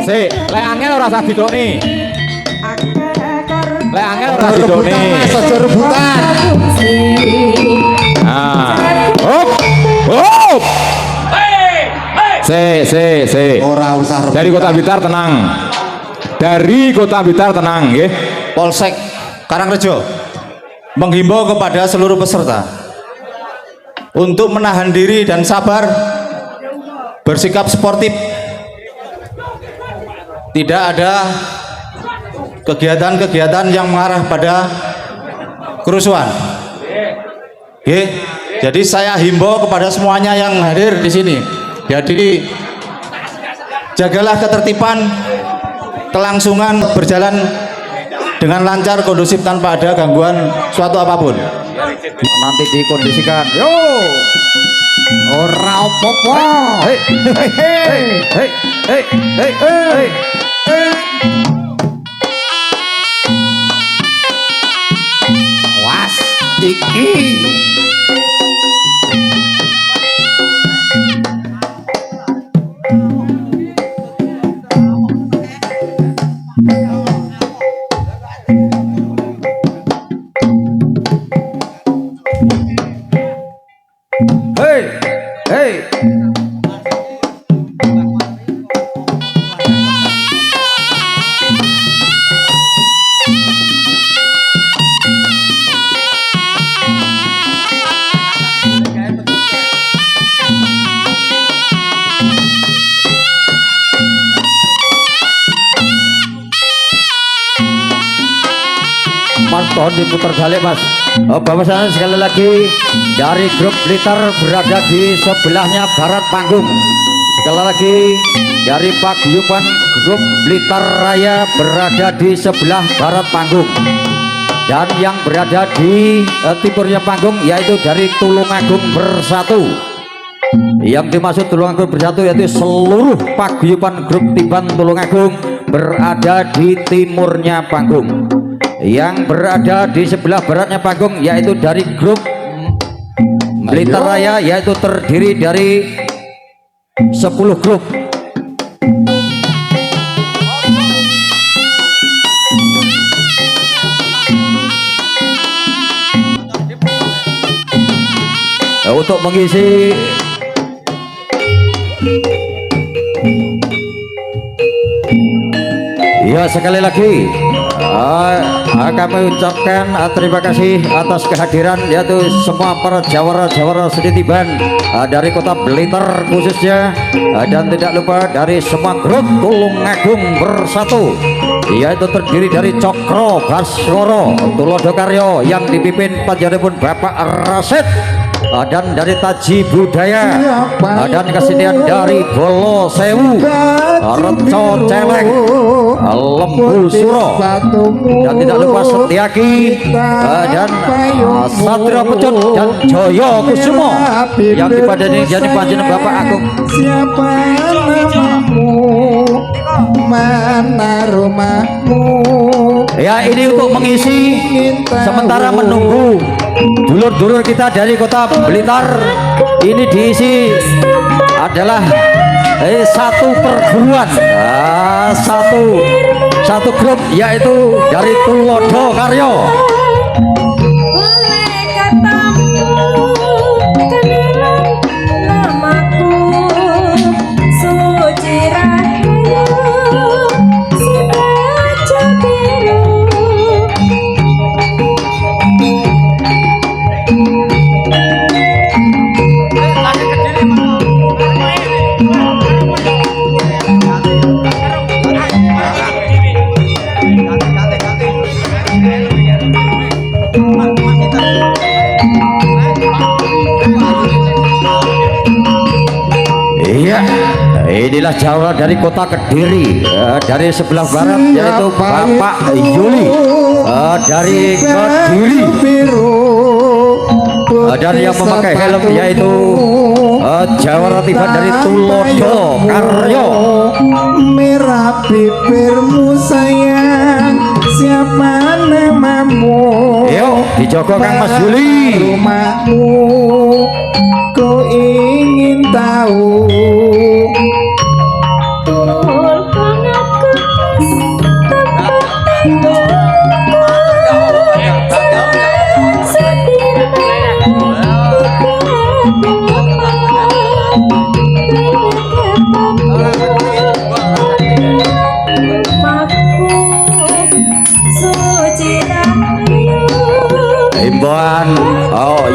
Sik, lek angel ora usah didokne. Lek angel ora didokne. Aja rebutan. Nah. Hop. Hop. Se. Ora usah rebutan. Dari Kota Blitar tenang. Dari Kota Blitar tenang, nggih. Polsek Karangrejo menghimbau kepada seluruh peserta untuk menahan diri dan sabar, bersikap sportif, tidak ada kegiatan-kegiatan yang mengarah pada kerusuhan. Oke, jadi saya himbau kepada semuanya yang hadir di sini, jadi jagalah ketertiban, kelangsungan berjalan dengan lancar, kondusif, tanpa ada gangguan suatu apapun. Nanti dikondisikan. Yo. Ora apa-apa. Hei. Was iki. Hei. Mas, tolong diputar balik, Mas. Bahwasannya sekali lagi dari grup Blitar berada di sebelahnya barat panggung. Sekali lagi dari paguyuban grup Blitar Raya berada di sebelah barat panggung. Dan yang berada di timurnya panggung yaitu dari Tulungagung Bersatu. Yang dimaksud Tulungagung Bersatu yaitu seluruh paguyuban grup Tiban Tulungagung berada di timurnya panggung. Yang berada di sebelah baratnya panggung yaitu dari grup Blitar Raya, yaitu terdiri dari 10 grup. Untuk mengisi ya, sekali lagi kami ucapkan terima kasih atas kehadiran yaitu semua para jawara-jawara seni Tiban dari Kota Blitar khususnya, dan tidak lupa dari semua grup Tulungagung Bersatu yaitu terdiri dari Cokro Basworo Tulodokaryo yang dipimpin panjenenganipun Bapak Rasid, dan dari Taji Budaya, dan kesenian dari Bolo Sewu, Reco Celeng, Lembu Suro, dan tidak lupa Setiaki, dan Satria Pecut dan Joyo Kusumo yang dipadani jadi panjenengan Bapak Agung. Siapa namamu? Mana rumahmu? Ya, ini untuk mengisi sementara menunggu dulur-dulur kita dari Kota Blitar. Ini diisi adalah satu perguruan, satu grup yaitu dari Tulodo Karyo. Inilah jawara dari Kota Kediri, dari sebelah barat yaitu Bapak Yuli dari Kediri, dan yang memakai helm yaitu jawara Tiban dari Tulodo Karyo. Merah bibirmu sayang, siapa namamu? Yuk dijogo Kang Mas Yuli. Rumahmu ku ingin tahu.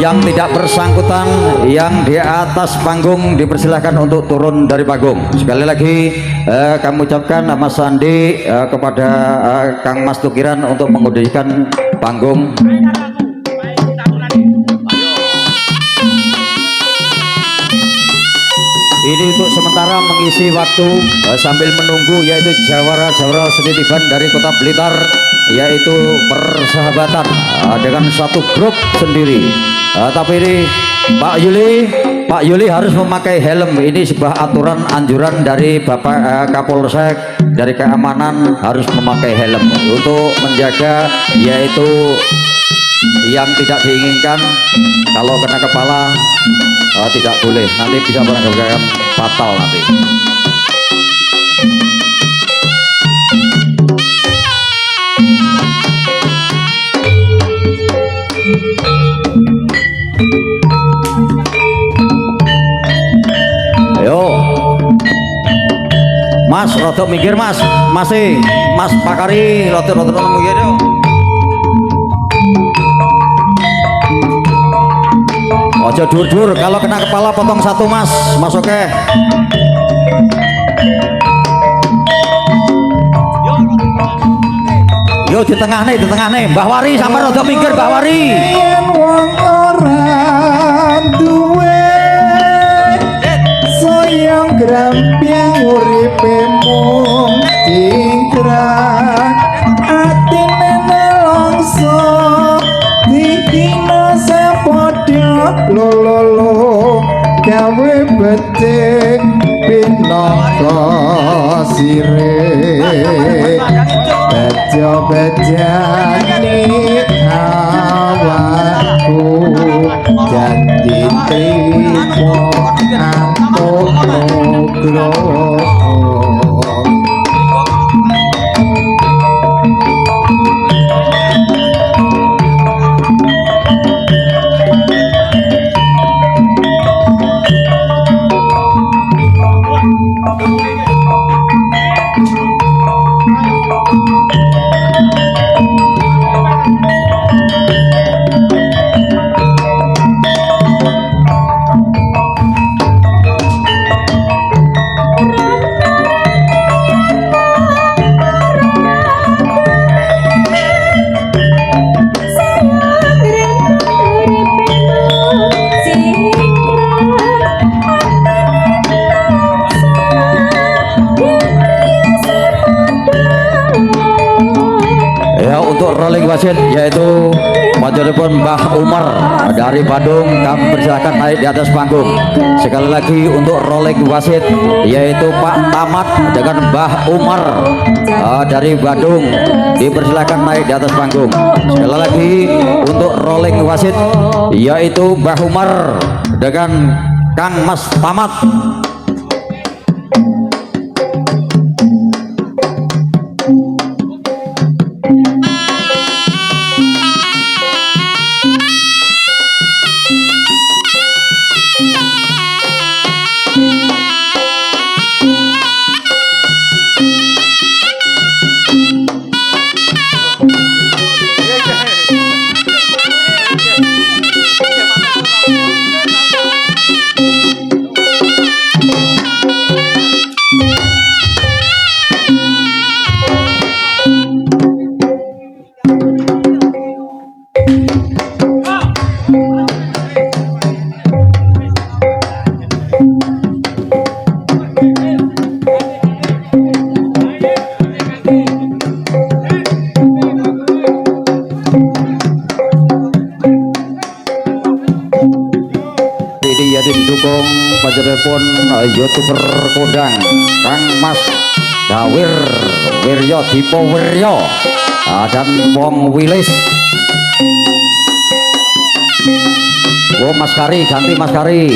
yang tidak bersangkutan yang di atas panggung dipersilahkan untuk turun dari panggung. Sekali lagi kami ucapkan Mas Sandi kepada Kang Mas Tukiran untuk mengundikan panggung. Ini untuk sementara mengisi waktu sambil menunggu, yaitu jawara-jawara seni tiban dari Kota Blitar, yaitu persahabatan dengan satu grup sendiri. Tapi ini Pak Yuli harus memakai helm. Ini sebuah aturan anjuran dari Bapak Kapolsek, dari keamanan harus memakai helm untuk menjaga, yaitu yang tidak diinginkan kalau kena kepala tidak boleh, nanti bisa mengakibatkan fatal nanti. Ayo Mas, rodok mikir Mas, masih Mas Pakari, rodok mikir yo. Ojo dur-dur, kalau kena kepala potong satu Mas, masuk ke. Yo di tengah nih, Mbah Wari sampai rada minggir Mbah Wari. Yen wong ora duwe soyong gramping uripe mung cingkrang atine nelongso dikina sepadha lolo gawe becik pinaka sire bejo-bejani awakku janji trimo antuk nugroho. Rolling wasit yaitu majelis Mbah Umar dari Bandung, kami persilakan naik di atas panggung. Sekali lagi untuk rolling wasit yaitu Pak Tamat dengan Mbah Umar dari Bandung, dipersilakan naik di atas panggung. Sekali lagi untuk rolling wasit yaitu Mbah Umar dengan Kang Mas Tamat. Didukung panjenenganipun YouTuber kondang Kang Mas Dawir Wiryo Dipo Wiryo dan Wong Wilis. Mas Kari, ganti Mas Kari.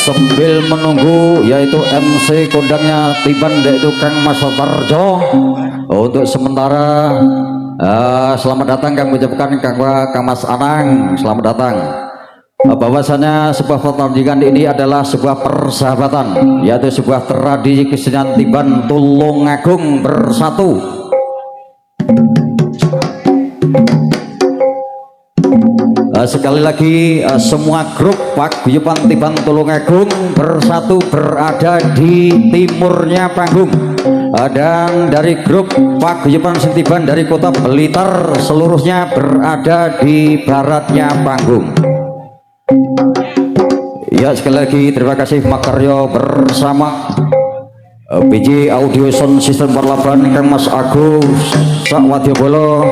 sambil menunggu yaitu MC kondangnya tiban yaitu Kang Mas Tarjo. Untuk sementara selamat datang kami ucapkan Kang Mas Anang, selamat datang. Bahwasanya sebuah pertandingan ini adalah sebuah persahabatan, yaitu sebuah tradisi kesenian tiban Tulungagung bersatu. Sekali lagi semua grup paguyuban tiban Tulungagung bersatu berada di timurnya panggung, dan dari grup paguyuban Sentiban dari kota Blitar seluruhnya berada di baratnya panggung. Ya, sekali lagi terima kasih Makaryo bersama PJ Audio Sound System Parlaban Kang Mas Agus Sakwadyabala.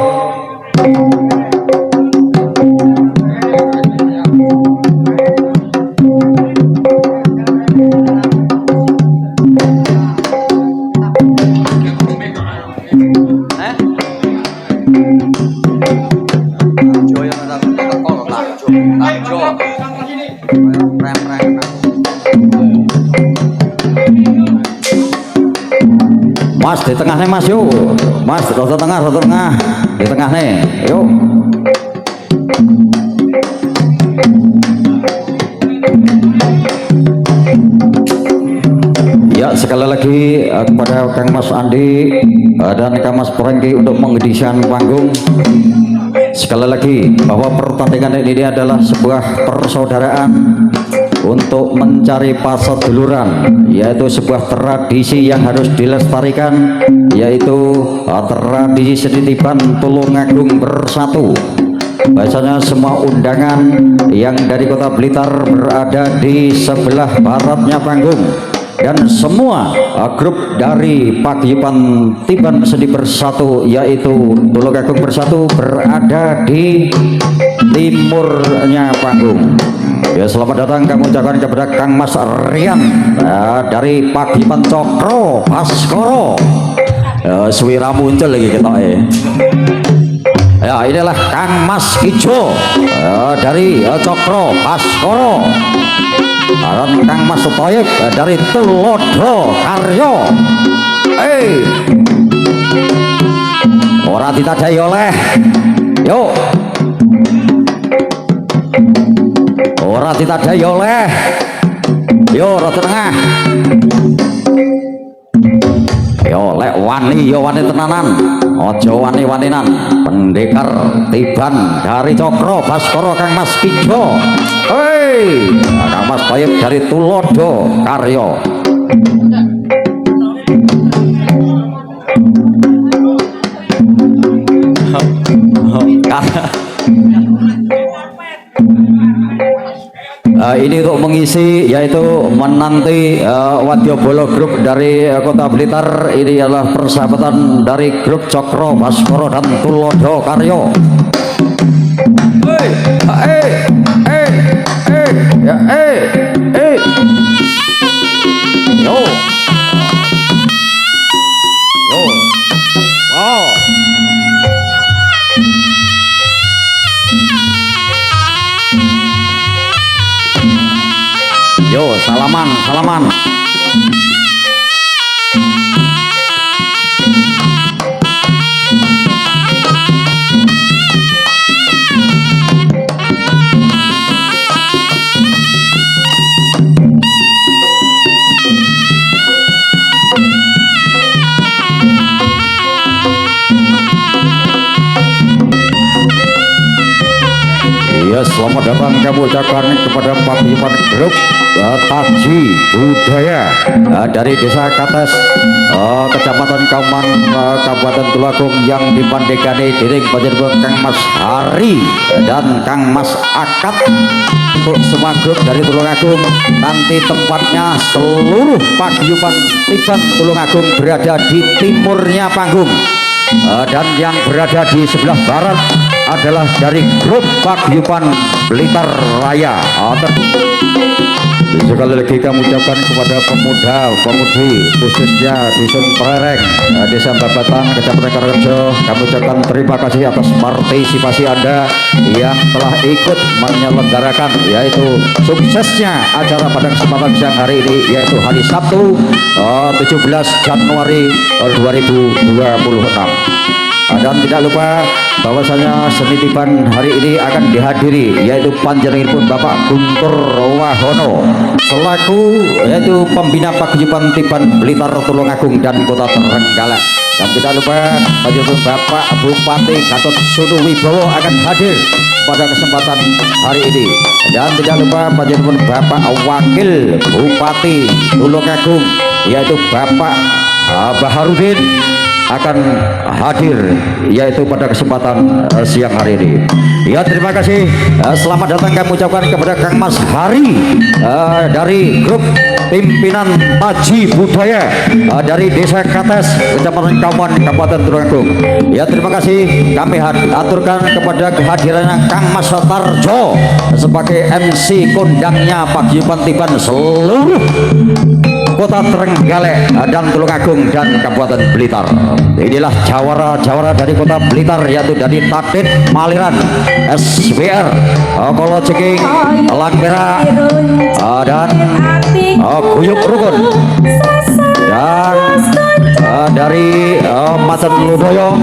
Mas di tengah nih Mas, yuk Mas, roda tengah di tengah nih, yuk. Ya, sekali lagi kepada Kang Mas Andi dan Kang Mas Prengki untuk mengedikan panggung. Sekali lagi bahwa pertandingan ini adalah sebuah persaudaraan untuk mencari paseduluran, yaitu sebuah tradisi yang harus dilestarikan, yaitu tradisi seni tiban Tulungagung bersatu. Biasanya semua undangan yang dari kota Blitar berada di sebelah baratnya panggung, dan semua grup dari paguyuban tiban seni bersatu yaitu Tulungagung bersatu berada di timurnya panggung. Ya, selamat datang kami ucapkan kepada Kang Mas Rian dari paguyuban Cokro Baskoro. Suwira muncul lagi kita ya, inilah Kang Mas Ijo dari Cokro Baskoro, dan Kang Mas Toyib dari Tulodo Karyo. Ora ditadai oleh yuk, ora ditadai oleh yo, rada tengah yo, lek wani yo wani tenanan, ojo wani-waninan. Pendekar tiban dari Cokro Baskoro Kang Mas Ijo, Kang Mas Toyib dari Tulodo Karyo. Ini untuk mengisi yaitu menanti Wadyabala Group dari kota Blitar. Ini adalah persahabatan dari grup Cokro Baskoro dan Tulodo Karyo. Yo, wow. Yo, salaman. Ya, selamat datang kami ucapkan kepada paguyuban grup Taji Budaya dari Desa Kates, Kecamatan Kauman, Kabupaten Tulungagung, yang dipandegani dening panjenengan Kang Mas Hari dan Kang Mas Akad. Untuk semua grup dari Tulungagung, nanti tempatnya seluruh paguyuban tiban Tulungagung berada di timurnya panggung, dan yang berada di sebelah barat adalah dari grup Paguyuban Blitar Raya. Sekali lagi kami ucapkan kepada pemuda-pemudi khususnya Dusun Prereng, Desa Babatan, Kecamatan Karangrejo, kami ucapkan terima kasih atas partisipasi Anda yang telah ikut menyelenggarakan yaitu suksesnya acara pada kesempatan siang hari ini, yaitu hari Sabtu 17 Januari 2026. Dan tidak lupa bahwasanya seni tiban hari ini akan dihadiri yaitu panjenenganipun Bapak Guntur Wahono selaku yaitu pembina Paguyuban Tiban Blitar Tulungagung dan Kota Trenggalek. Dan tidak lupa panjenengan Bapak Bupati Gatot Sunuwibowo akan hadir pada kesempatan hari ini. Dan tidak lupa panjenengan Bapak Wakil Bupati Tulungagung yaitu Bapak Baharudin akan hadir yaitu pada kesempatan siang hari ini. Ya, terima kasih. Selamat datang kami ucapkan kepada Kang Mas Hari dari grup pimpinan Taji Budaya dari Desa Kates, Kecamatan Kawan, Kabupaten Tulungagung. Ya, terima kasih. Kami aturkan kepada kehadirannya Kang Mas Tarjo sebagai MC kondangnya Paguyuban Tiban seluruh Kota Trenggalek dan Tulungagung dan Kabupaten Blitar. Inilah jawara-jawara dari Kota Blitar, yaitu dari Tatit Maliran, SBR, Kolo Ceking, Elang Perak, dan Guyub Rukun, dan dari Maten Ludoyo,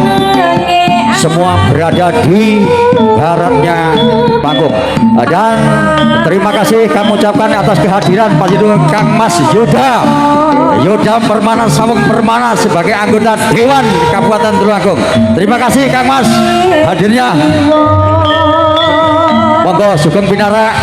semua berada di baratnya panggung. Dan terima kasih kami ucapkan atas kehadiran Panjenengan Kang Mas Yuda Permana Sawung Permana sebagai anggota Dewan Kabupaten Tulungagung. Terima kasih Kang Mas hadirnya. Monggo sugeng pinarak.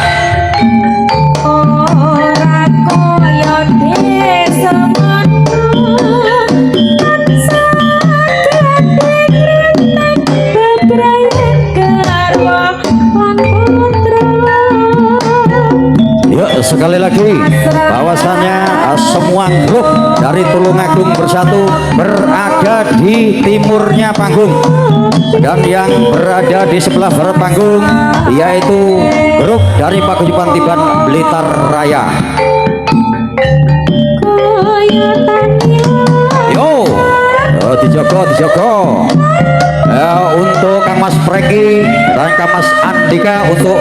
Sekali lagi bahwasanya semua grup dari Tulungagung Bersatu berada di timurnya panggung, dan yang berada di sebelah barat panggung yaitu grup dari Paguyuban Tiban Blitar Raya. Yo, dijogo. Untuk Kang Mas Preki dan Kang Mas Andika untuk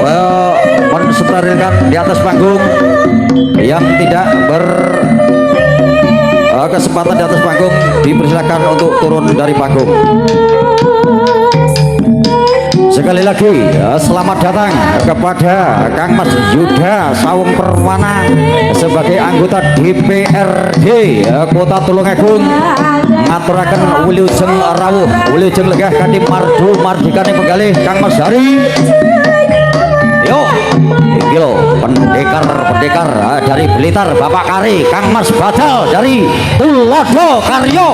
mensterilkan di atas panggung. Yang tidak berkesempatan di atas panggung dipersilakan untuk turun dari panggung. Sekali lagi selamat datang kepada Kang Mas Yuda Sawung Permana sebagai anggota DPRD Kota Tulungagung. Ngaturaken wilujeng rawuh, wilujeng legah kanthi mardu mardikane penggalih Kang Mas Hari. Yo, iki lho pendekar dari Blitar Bapak Kari, Kang Mas Badal dari Tulodo Karyo.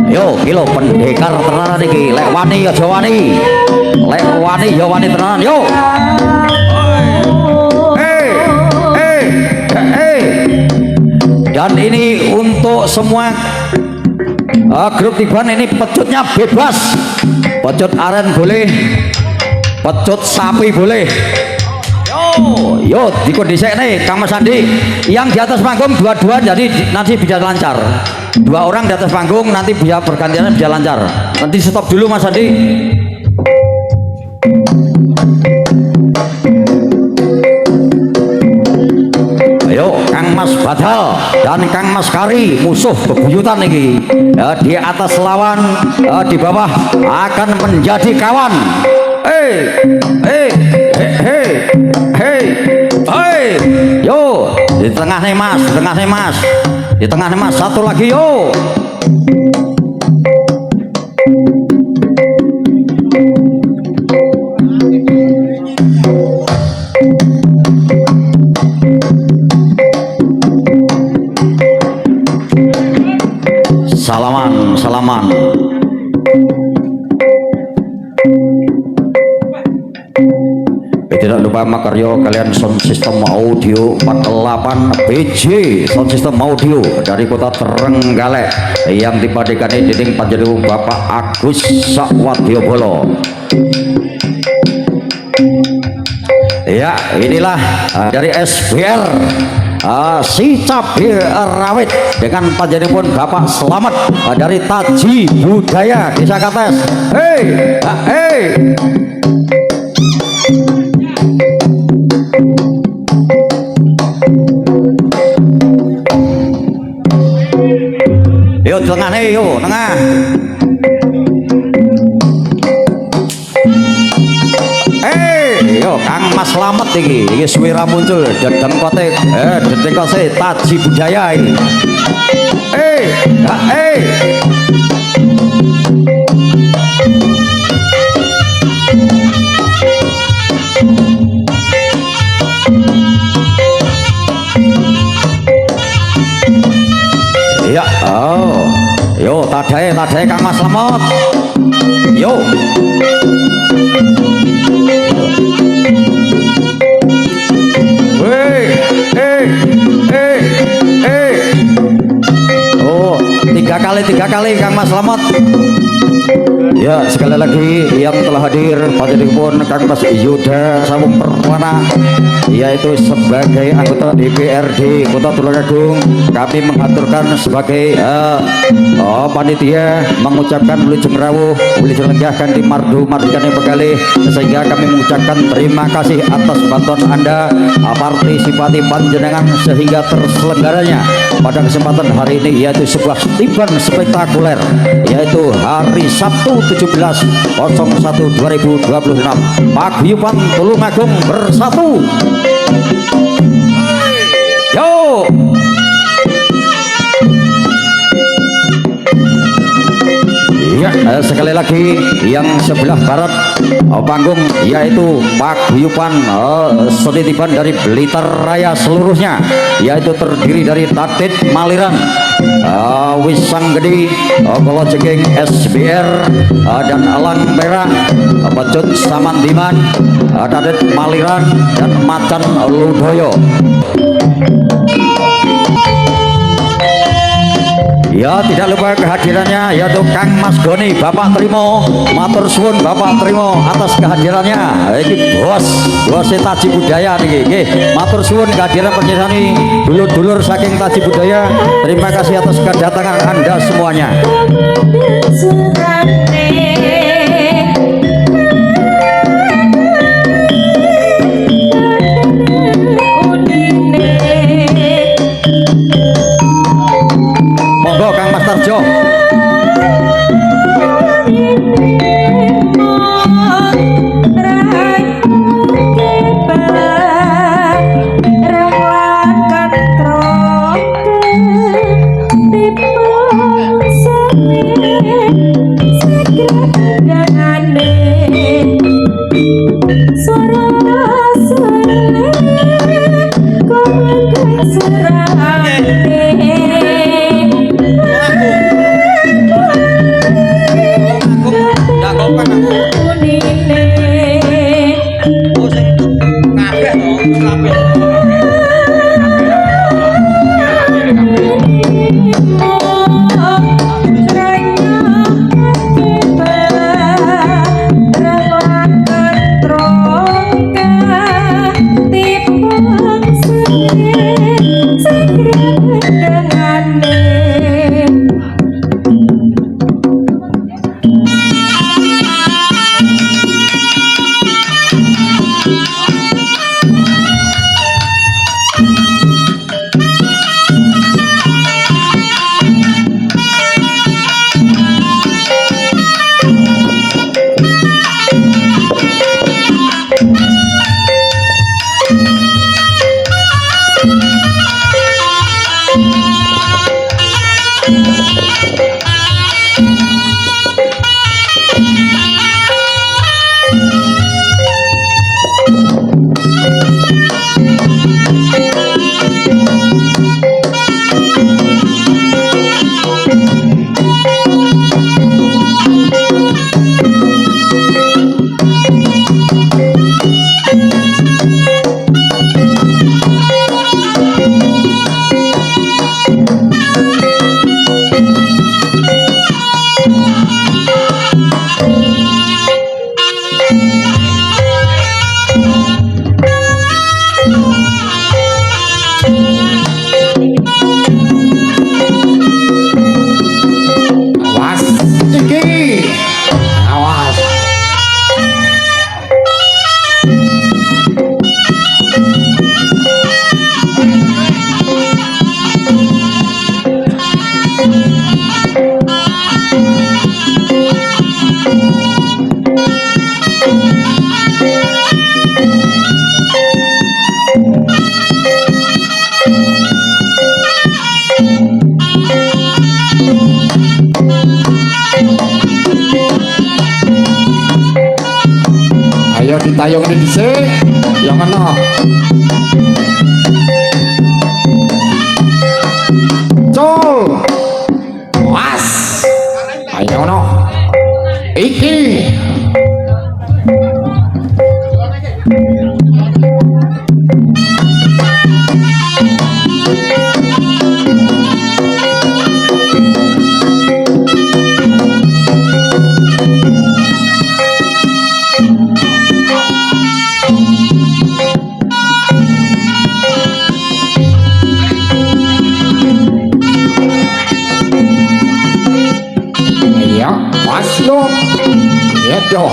Yo, kilo pendekar tenanan iki, lek wani aja wani. Lek wani ya wani tenanan, yo. Dan ini untuk semua grup tiban ini pecutnya bebas. Pecut aren boleh, pecut sapi boleh. Yo, dikondisi nih Kang Mas Andi. Yang di atas panggung dua-dua, jadi nanti bisa lancar. Dua orang di atas panggung nanti bisa bergantian, bisa lancar. Nanti stop dulu Mas Andi. Ayo Kang Mas Badal dan Kang Mas Kari, musuh bebuyutan ini di atas lawan, di bawah akan menjadi kawan. Yo, di tengah nih Mas, di tengah nih Mas, satu lagi yo. Salaman. Tidak lupa karya kalian sound system audio 48 BJ sound system audio dari kota Trenggalek yang dipadekani dening panjenengan Bapak Agus Sakwadyabala. Ya, inilah dari SBR si cabai rawit dengan panjenengan Bapak Selamat dari Taji Budaya Desa Kates. Hei, hei. Yo tengah nih, yo tengah. Yo Kang Mas Slamet iki suwira muncul dedeng kote dedeng kote Taji Budaya iki. Ya, oh. Yo tadae Kang Mas Slamet. Yo. Oh, tiga kali Kang Mas Slamet. Ya, sekali lagi yang telah hadir panjenengan Kang Mas Yuda Sawung Perwana, yaitu sebagai anggota DPRD Kota Tulungagung, kami mengaturkan sebagai panitia mengucapkan wilujeng rawuh, wilujeng lenggahkan di mardu-mardukane begalih, sehingga kami mengucapkan terima kasih atas bantuan Anda, partisipasi panjenengan sehingga terselenggaranya pada kesempatan hari ini yaitu sebuah event spektakuler, yaitu hari Sabtu 17/01/2026 Paguyuban Tulungagung bersatu. Yo. Ya, sekali lagi yang sebelah barat panggung yaitu paguyuban Soditiban dari Blitar Raya seluruhnya, yaitu terdiri dari Tatit Maliran, Wisang Gede, Kolo Jegeng SBR, dan Alang Merah, Pecut Samandiman, Tatit Maliran, dan Macan Ludoyo. Ya, tidak lupa kehadirannya yaitu Kang Mas Goni, Bapak Trimo, matur suwun Bapak Trimo atas kehadirannya. Iki bos Taji Budaya niki. Nggih, matur suwun kehadiran panjenengan dulur-dulur saking Taji Budaya. Terima kasih atas kedatangan Anda semuanya. Monggo Kang Mas Tarjo. Ayo ngene dhisik. Yang ana. Col. Was. Ayo ngono. Iki. Iya, pas lo. Ya dong.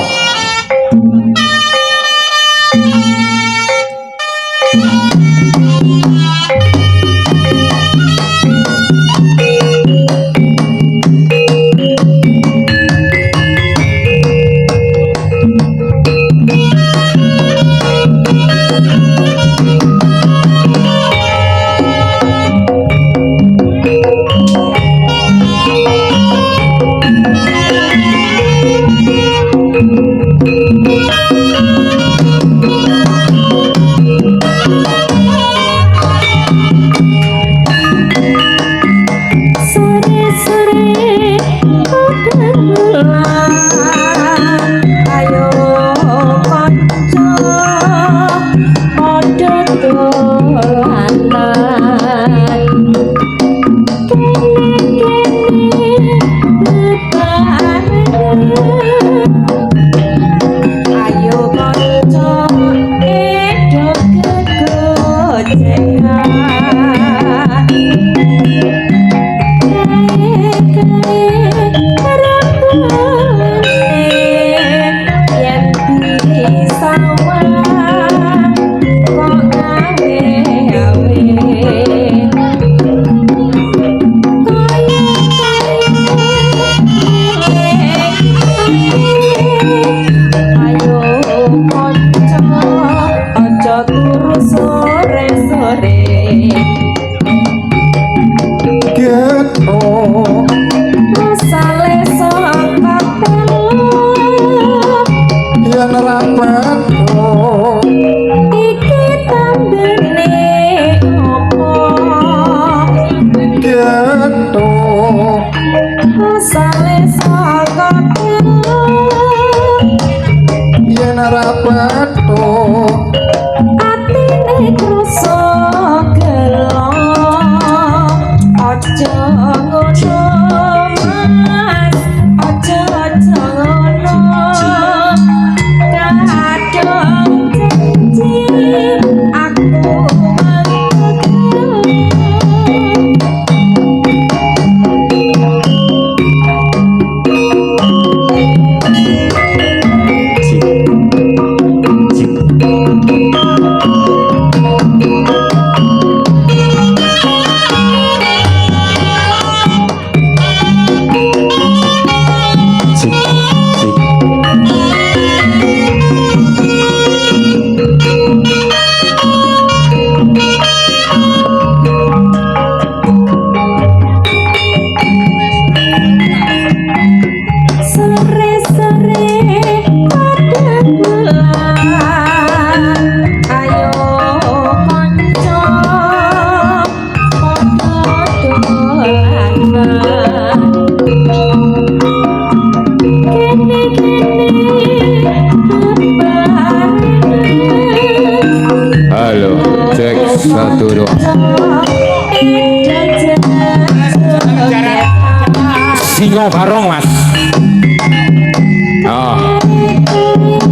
Singo Barong mas.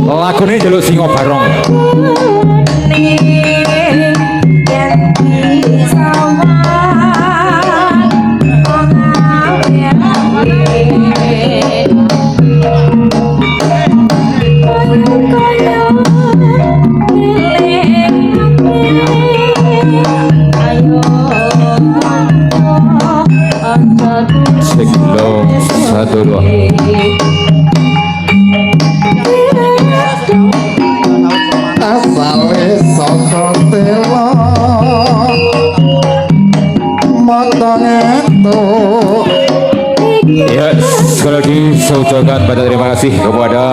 Oh, lagu ini jaluk Singo Barong. Sekilo 1 2. Asale saka tela matang entuk. Ya, sekali lagi saya ucapkan banyak terima kasih kepada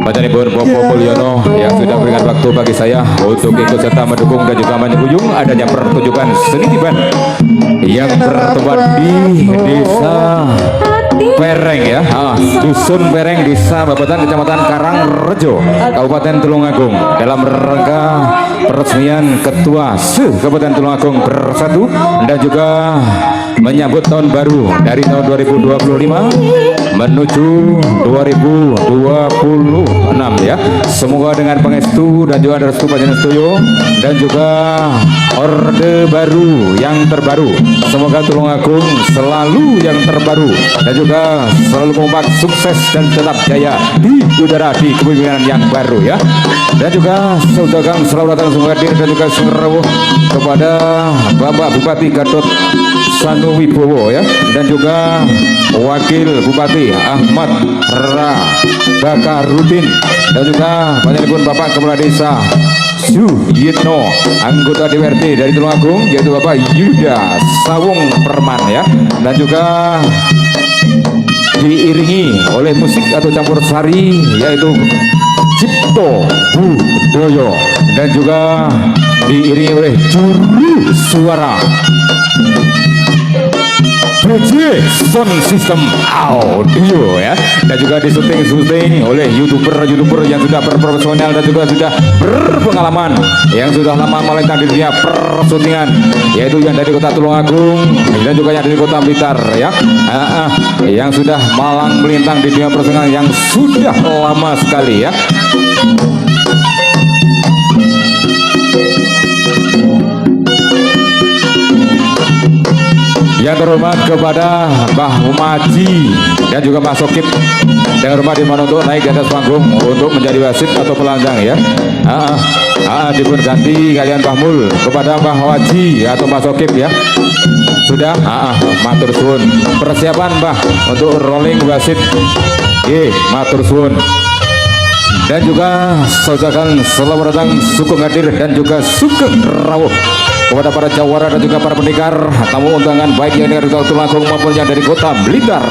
Panjenengan Bopo Mulyono yang sudah berikan waktu bagi saya untuk ikut serta mendukung dan juga menyambung adanya pertunjukan seni tiban yang bertempat di desa Pereng ya, Dusun Pereng, Desa Babatan, Kecamatan Karangrejo, Kabupaten Tulungagung, dalam rangka peresmian Ketua Kabupaten Tulungagung bersatu dan juga menyambut tahun baru dari tahun 2025 menuju 2026 ya. Semoga dengan pengestu dan juga restu panjenengan setuju dan juga orde baru yang terbaru. Semoga Tulungagung selalu yang terbaru dan juga selalu kompak, sukses dan tetap jaya di udara di kepemimpinan yang baru ya. Dan juga saudara selalu datang semua hadir dan juga sungguh kepada Bapak Bupati Gatot Sanu Wibowo ya, dan juga Wakil Bupati Ahmad Ra Bakarudin, dan juga panjenengan Bapak Kepala Desa Suyitno, anggota DPRD dari Tulungagung yaitu Bapak Yuda Sawung Perman ya, dan juga diiringi oleh musik atau campur sari yaitu Cipto Budoyo, dan juga diiringi oleh juru suara PJ Sound System Audio ya, dan juga disyuting oleh youtuber yang sudah berprofesional dan juga sudah berpengalaman yang sudah lama melintang di dunia persyutingan, yaitu yang dari kota Tulungagung dan juga yang dari kota Blitar ya, yang sudah malang melintang di dunia persyutingan yang sudah lama sekali ya. Yang terhormat kepada Mbah Umaji dan juga Mbah Sokip, yang hormat dimana untuk naik di atas panggung untuk menjadi wasit atau pelanjang ya. Diberganti kalian Mbah Mul kepada Mbah Waji atau Mbah Sokip ya. Sudah, matur suwun. Persiapan Mbah untuk rolling wasit. Matur suwun. Dan juga saudara selamat datang Sugeng hadir dan juga Sugeng rawuh kepada para jawara dan juga para pendekar tamu undangan baik yang dari kota Tulungagung maupun yang dari kota Blitar,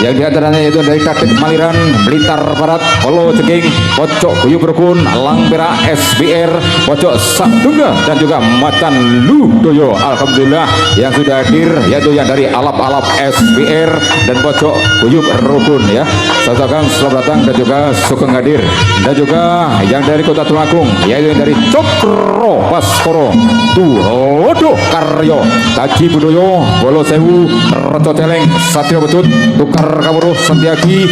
yang diantaranya yaitu dari Katik Maliran, Blitar Barat, Holo Ceking, Pocok Guyub Rukun, Langpera SBR, Pocok Sakdungga, dan juga Macan Ludoyo. Alhamdulillah yang sudah hadir yaitu yang dari Alap-Alap SBR dan Pocok Guyub Rukun ya. Saudara selamat datang dan juga Sugeng hadir, dan juga yang dari kota Tulungagung yaitu yang dari Cokro Baskoro Tuhodo Karyo, Kaji Budoyo, Bolo Sewu, Reco Celeng, Satrio Betut, Tukar Kawuruh, Sentiagi,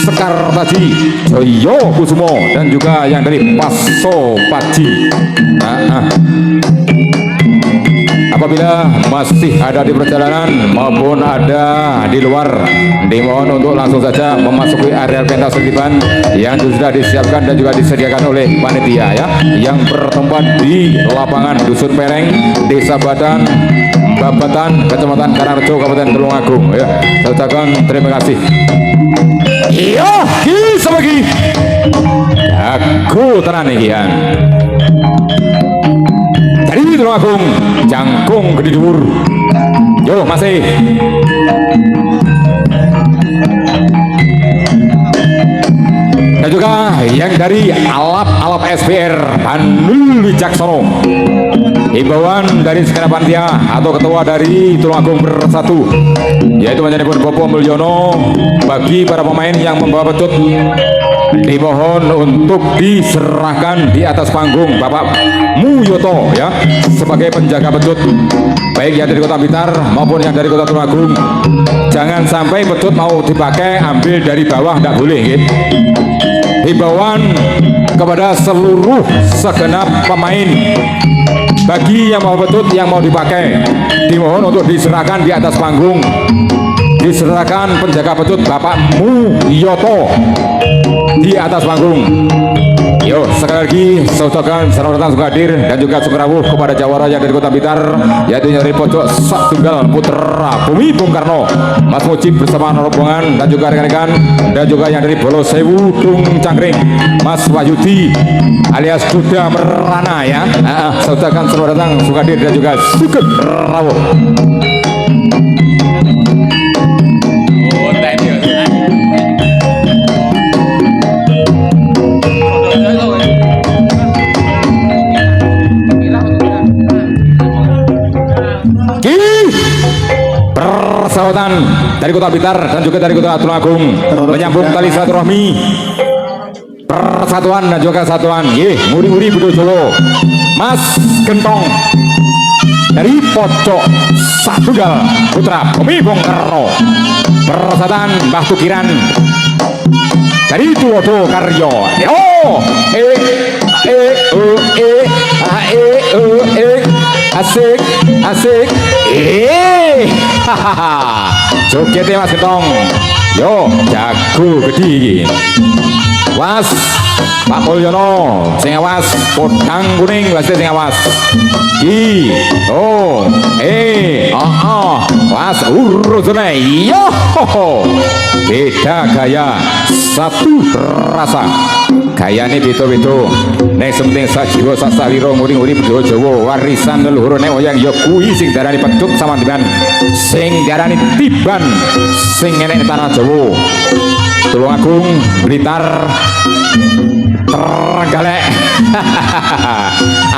Sekar Taji, Joyo Kusumo, dan juga yang dari Paso Paji. Apabila masih ada di perjalanan maupun ada di luar, dimohon untuk langsung saja memasuki area pentas seniman yang sudah disiapkan dan juga disediakan oleh panitia ya, yang bertempat di lapangan Dusun Pereng, Desa Badan, Babatan, Kecamatan Karangrejo, Kabupaten Tulungagung ya. Saya ucapkan terima kasih. Iya, kisah lagi. Aku tenan ikian. Dari Tulungagung, Jangkung Gede Dhuwur. Yo, masih. Dan juga yang dari Alap SBR Bandul Wijaksono, himbauan dari segenap panitia atau ketua dari Tulungagung Bersatu, yaitu panjenengan Bopo Mulyono, bagi para pemain yang membawa petut dimohon untuk diserahkan di atas panggung Bapak Muyoto ya, sebagai penjaga petut baik yang dari kota Blitar maupun yang dari kota Tulungagung. Jangan sampai petut mau dipakai ambil dari bawah, tidak boleh gitu. Himbauan kepada seluruh segenap pemain, bagi yang mau petut yang mau dipakai dimohon untuk diserahkan di atas panggung, diserahkan penjaga petut Bapak Muyoto di atas panggung. Yo, sekali lagi saudara selamat datang hadir dan juga sungkerawuh kepada jawara yang dari kota Blitar, yaitu dari Pojok Sakdunggal Putra Bumi Bung Karno, Mas Mujib bersama rombongan dan juga rekan-rekan, dan juga yang dari Bolo Sewu Tung Cangkring, Mas Wahyudi alias Duda Merana ya. Saudara selamat datang hadir dan juga sugeng rawuh. Ki persahabatan dari Kota Blitar dan juga dari Kota Tulungagung menyambung tali silaturahmi persatuan dan juga kesatuan. Muri-muri Budo Jawa Mas Gentong dari Pojok Satunggal Putra Bumi Bongkero persatuan Mbah Tukiran dari Tuwodo Karyo. Asik asik hahaha jogetnya Mas Gentong yo jago gede iki. Was Pak Mulyono sing awas podang kuning wasit sing awas was urusane yo beda gaya satu rasa gayane beda-beda nek sementing sajiwa sak salira nguring-uring budaya Jawa warisan leluhur nek wayang ya kuwi sing diarani pedhut samandiban sing diarani tiban sing enek tanah Jawa Tulungagung Blitar Trenggalek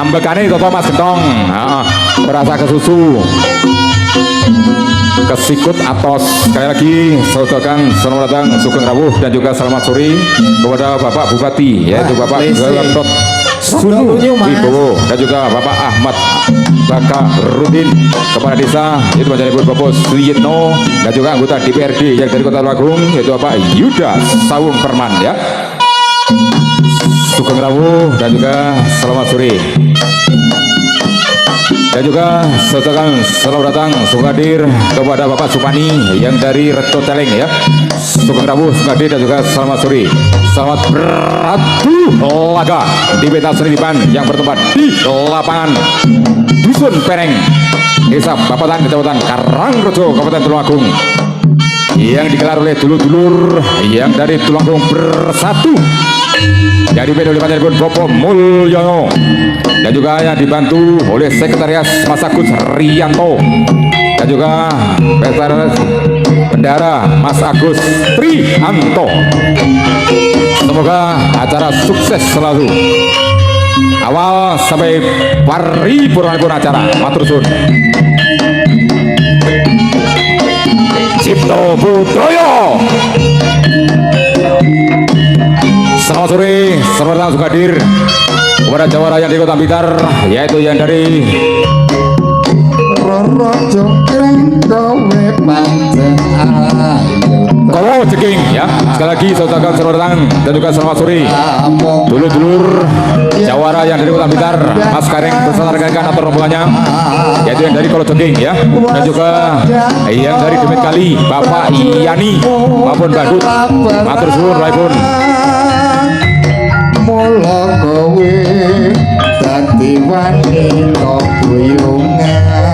ambekane toto Mas Gentong berasa kesusu kesikut atos. Sekali lagi saudara Kang selamat datang Sugeng Rawuh dan juga selamat sore kepada Bapak Bupati yaitu Bapak Gatot Sunu Wibowo dan juga Bapak Ahmad Baka Rudin, Kepala Desa yaitu Bapak Bapak Suyitno dan juga anggota DPRD yang dari Kota Tulungagung yaitu Bapak Yuda Sawung Perman ya. Sugeng Rawuh dan juga selamat sore. Dan juga saudara selamat datang Sukadir kepada Bapak Supani yang dari Reto Celeng ya. Sugeng Rawuh Sukadir dan juga selamat sore. Selamat beradu laga di pentas seni tiban yang bertempat di lapangan Dusun Pereng Desa Bapatan Kecamatan Karangrejo Kabupaten Tulungagung yang digelar oleh dulur-dulur yang dari Tulungagung bersatu yang dipimpin oleh Panjenengan Bapak Mulyono dan juga yang dibantu oleh Sekretaris Mas Agus Rianto dan juga Bendara Mas Agus Trianto. Semoga acara sukses selalu awal sampai paripurna pun acara. Matur suwun. Cipto Budoyo. Selamat sore, selamat datang Sukadir kepada jawara yang di Kota Blitar yaitu yang dari Roro jongkring kowe pancen ayu Kowo Ceking ya. Sekali lagi saudara selamat datang dan juga selamat sore dulur-dulur jawara yang dari Kota Blitar Mas Kareng beserta rekan-rekan atau rombongannya yaitu yang dari Kowo Ceking ya dan juga yang dari Demit Kali Bapak Yani maupun Badut. Matur suwun raipun. mula kowe dadi wanita buyungan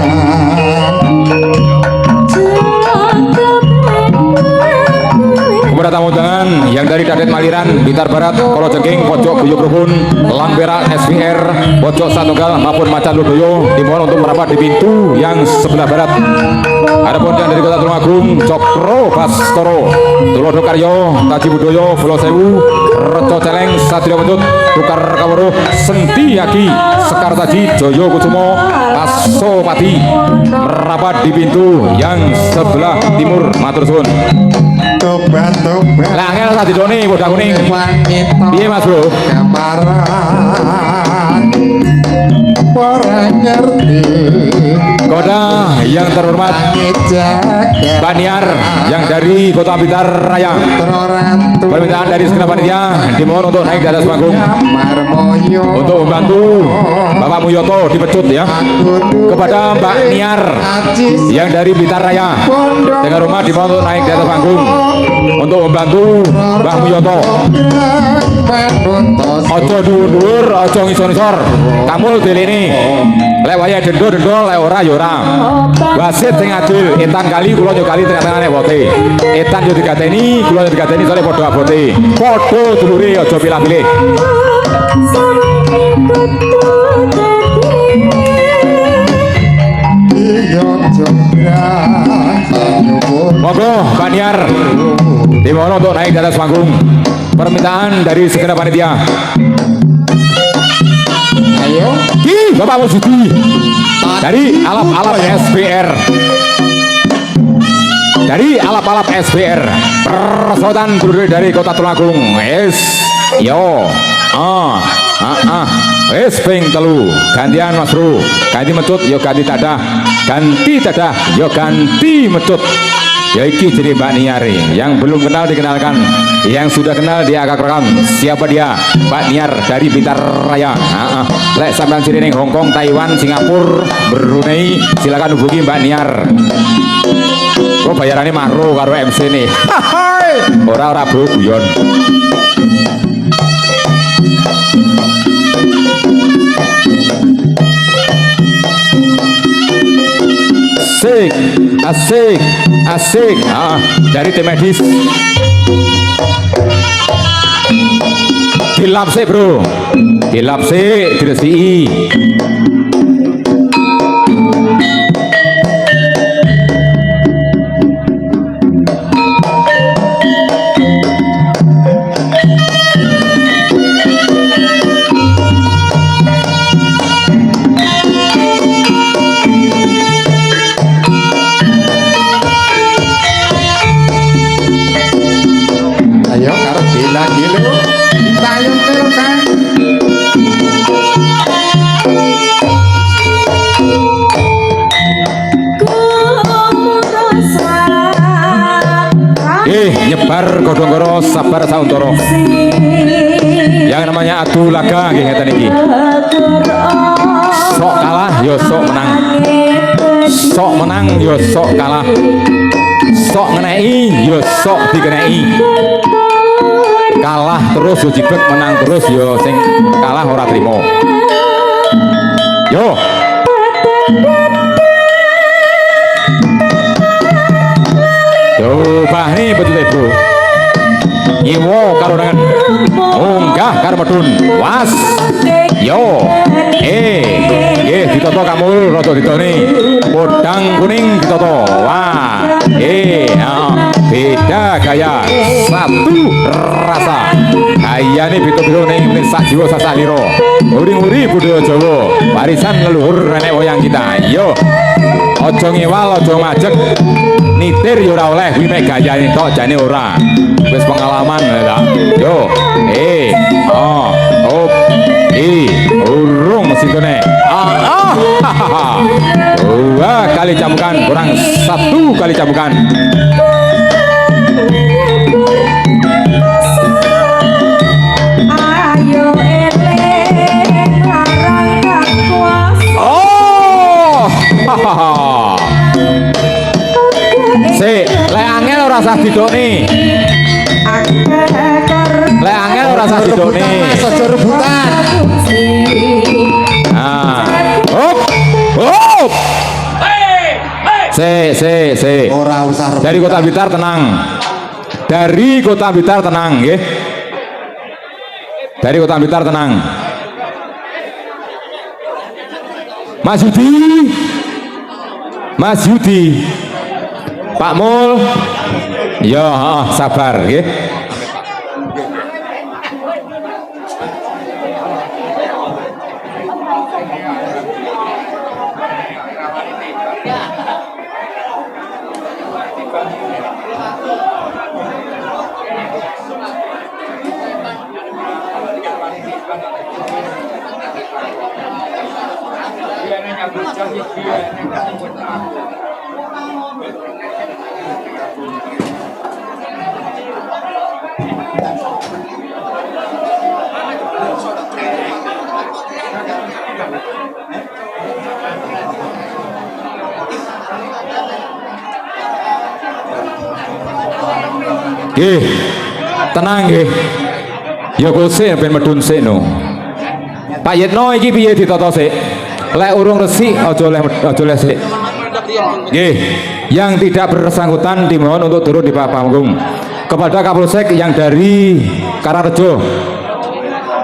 kepada tamu undangan yang dari Dadet Maliran, Blitar Barat, Kolo Ceking, Pojok Guyub Ruhun, Lambera SVR, Pojok Satunggal maupun Macan Ludoyo dimohon untuk merapat di pintu yang sebelah barat. Adapun yang dari Kota Tulungagung, Cokro Bastoro, Tulodo Karyo, Taji Budoyo, Pulau Sewu, Reco Celeng, Satrio Pentut, Tukar Kawruh, Sentiaki, Sekar Taji, Joyo Kusumo, Paso Pati merapat di pintu yang sebelah timur. Matur suwun. tobat-tobat Lah ngene tadi doni bodak kuning. wanita Piye Mas Bro? kamaran ora ngerti Kepada yang terhormat jaga Baniar yang dari Kota Blitar Raya. ratu Permintaan dari segenap panitia dimohon untuk naik di atas panggung Marmoyo untuk membantu Bapak Muyoto dipecut ya. Kepada Mbak Niar yang dari Blitar Raya dengan rumah dimohon untuk naik di atas panggung untuk membantu Mbah Muyoto. Ojo dhuwur, ojo ngisor-ngisor. Kamu delene. Lek waya dendo-dendo lek ora ya ora. Wasit sing adil, etan kali kula yo kali tengah-tengahane bote. Etan yo digateni, kula yo digateni sore padha abote. Padha dulure aja pilih-pilih. Monggo Baniar dimohon untuk naik di atas panggung. Permintaan dari segenap panitia. Ayo. Ki Bapak Musudi dari alap-alap SBR, dari alap-alap SBR persoalan berdiri dari kota Tulungagung. Yo wes ping telu gantian Mas Bro, ganti mecut yo ganti tadah, ganti tadah yo ganti mecut. Ya iki jadi Mbak Niari, yang belum kenal dikenalkan, yang sudah kenal dia agak rekam. Siapa dia? Mbak Niar dari Blitar Raya. Lek sampean sini ning Hong Kong, Taiwan, Singapura, Brunei, silakan hubungi Mbak Niar. Oh bayarannya makro karo MC nih. Ora bro guyon. Asik dari tim medis dilap sih bro, dilap sih, diresiki. Ayo karo lagi lu. Tayung terus kan. Nyebar godonggoro sabar sauntoro. Yang namanya adu laga nggih ngeten iki. Sok kalah yo sok menang. Sok menang yo sok kalah. Sok ngenei yo sok dikenei. Kalah terus yo jibet, menang terus yo sing kalah ora trimo. Yo. Coba nih betul bro. Nyiwo karo dengan unggah karo medun. Was. Yo. Ditoto kamu roto ditoni. Podang kuning ditoto. Wah. Beda gaya. Satu rasa. Gaya nih bitu-bitu ning sak jiwa sak liro. Uri-uri budaya Jawa. Warisan leluhur nenek moyang kita. Yo. Ojo ngewal, ojo majek. Nitir yo ora oleh kuwi mek gayane tok jane ora. Wis pengalaman lho. Yo. Urung mesitone. Dua kali cambukan, kurang satu kali cambukan. Lek angel ora usah didokne. Lek angel ora usah didokne. Aja rebutan. Se. Ora usah rebutan. Dari Kota Blitar tenang. Dari Kota Blitar tenang, nggih. Dari Kota Blitar tenang. Mas Yudi. Pak Mul. Ya, sabar nggih. Nggih, tenang nggih. Ya kose ben medun sik no. Pak Yitno iki piye ditata sik? Lek urung resik aja oleh sik. Nggih, yang tidak bersangkutan dimohon untuk turun di panggung. Kepada Kapolsek yang dari Karangrejo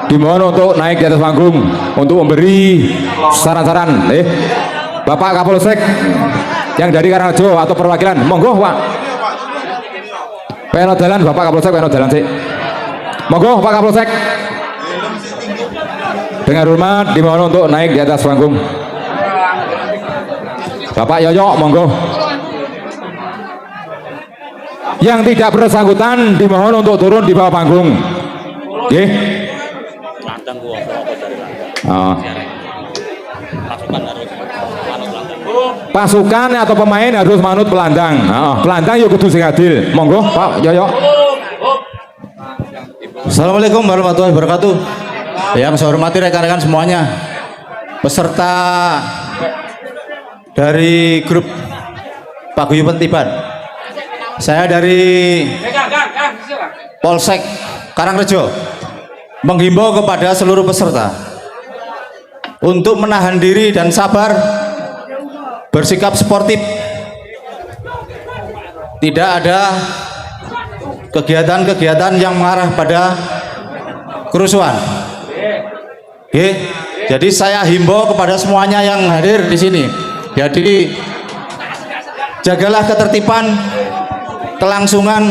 dimohon untuk naik di atas panggung untuk memberi saran-saran. Bapak Kapolsek yang dari Karangrejo atau perwakilan, monggo Pak. Peno dalan Bapak Kapolsek, peno dalan sik. Monggo Pak Kapolsek. Dengan hormat dimohon untuk naik di atas panggung. Bapak Yoyo, monggo. Yang tidak bersangkutan dimohon untuk turun di bawah panggung. Oke. Pasukan atau pemain harus manut pelandang. Pelandang yuk kudu sing adil. Monggo Pak Yoyo. Assalamualaikum warahmatullahi wabarakatuh. Yang saya hormati rekan-rekan semuanya, peserta dari grup Paguyuban Tiban. Saya dari Polsek Karangrejo menghimbau kepada seluruh peserta untuk menahan diri dan sabar, bersikap sportif. Tidak ada kegiatan-kegiatan yang mengarah pada kerusuhan. Oke. Jadi saya himbau kepada semuanya yang hadir di sini. Jadi jagalah ketertiban, kelangsungan,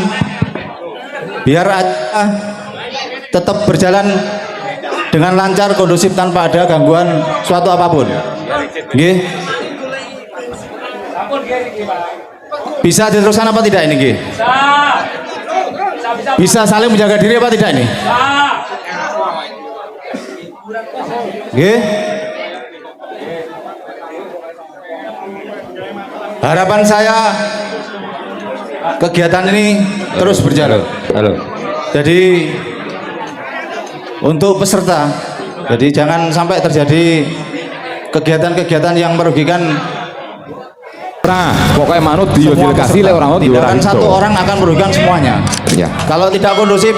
biar aja tetap berjalan dengan lancar, kondusif, tanpa ada gangguan suatu apapun. Oke. Bisa diteruskan apa tidak ini, Ki? Bisa saling menjaga diri apa tidak ini? Oke. Harapan saya kegiatan ini terus berjalan. Halo. Jadi untuk peserta, jadi jangan sampai terjadi kegiatan-kegiatan yang merugikan. Nah, pokoknya manut didelegasi lek orang Tidak akan satu orang akan merugikan semuanya. Ya. Kalau tidak kondusif,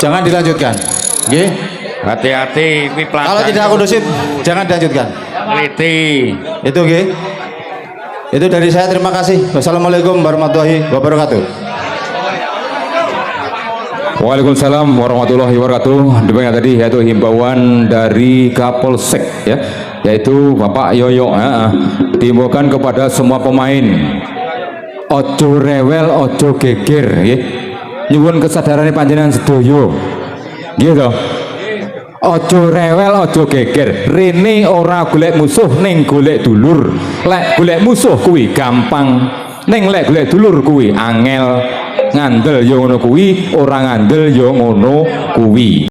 jangan dilanjutkan. Oke? Hati-hati, ini pelan. Kalau tidak kondusif, jangan dilanjutkan. Teliti. Itu oke? Itu dari saya, terima kasih. Wassalamualaikum warahmatullahi wabarakatuh. Waalaikumsalam warahmatullahi wabarakatuh. Demikian tadi yaitu himbauan dari Kapolsek ya, yaitu Bapak Yoyo dihimbaukan kepada semua pemain ojo rewel, ojo geger ya. Nyuwun kesadaran panjenengan sedoyo. Gitu. Ojo rewel, ojo geger. Rene ora golek musuh ning golek dulur. Lek golek musuh kuwi gampang. Ning lek golek dulur kuwi angel. Ngandel yo ngono kuwi, ora ngandel yo ngono kuwi.